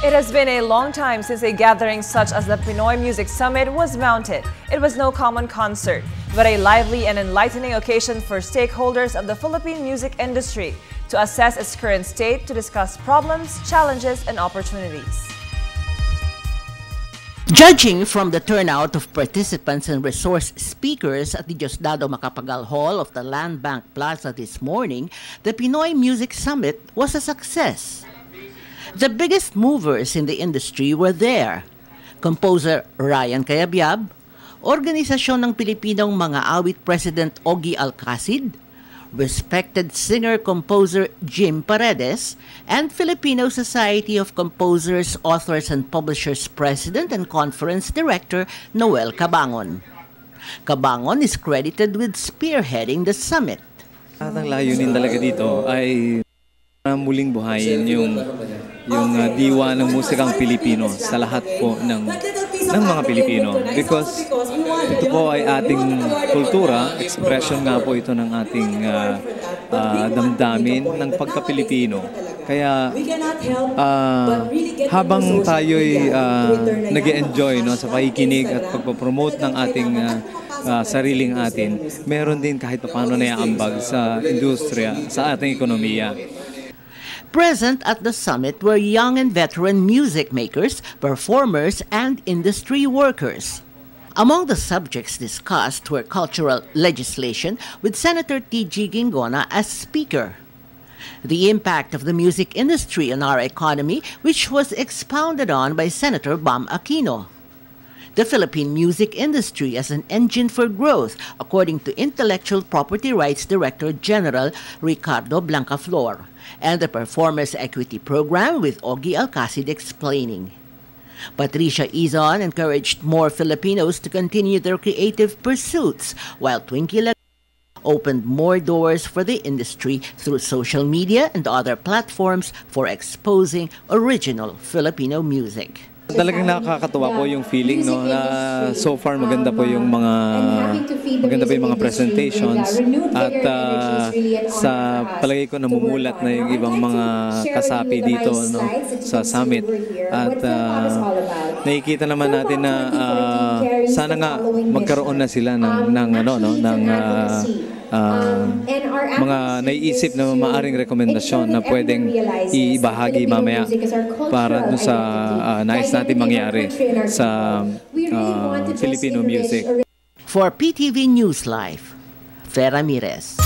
It has been a long time since a gathering such as the Pinoy Music Summit was mounted. It was no common concert, but a lively and enlightening occasion for stakeholders of the Philippine music industry to assess its current state, to discuss problems, challenges, and opportunities. Judging from the turnout of participants and resource speakers at the Diosdado Macapagal Hall of the Land Bank Plaza this morning, the Pinoy Music Summit was a success. The biggest movers in the industry were there. Composer Ryan Cayabyab, Organisasyon ng Pilipinong Mga Awit President Ogie Alcacid, respected singer-composer Jim Paredes, and Filipino Society of Composers, Authors, and Publishers President and Conference Director Noel Cabangon. Cabangon is credited with spearheading the summit. Ang layunin talaga dito ay muling buhayin yung diwa ng musikang Pilipino sa lahat po ng mga Pilipino. Because ito po ay ating kultura, expression nga po ito ng ating damdamin ng pagka-Pilipino. Kaya habang tayo'y nag-e-enjoy sa pakikinig at pagpapromote ng ating sariling atin, meron din kahit paano na iambag sa industriya, sa ating ekonomiya. Present at the summit were young and veteran music makers, performers, and industry workers. Among the subjects discussed were cultural legislation, with Senator T.G. Gingona as speaker, the impact of the music industry on our economy, which was expounded on by Senator Bam Aquino, the Philippine music industry as an engine for growth, according to Intellectual Property Rights Director General Ricardo Blancaflor, and the Performers Equity Program, with Ogie Alcacid explaining. Patricia Izon encouraged more Filipinos to continue their creative pursuits, while Twinkie opened more doors for the industry through social media and other platforms for exposing original Filipino music. Talagang nakakatuwa po yung feeling na so far maganda po yung mga presentations at sa palagay ko namumulat na yung ibang mga kasapi dito sa summit at nakikita naman natin na sana nga magkaroon na sila ng mga naiisip na maaring rekomendasyon na pwedeng ibahagi mamaya para dun sa nais natin mangyari sa Filipino music. For PTV News Live, Fer Ramirez.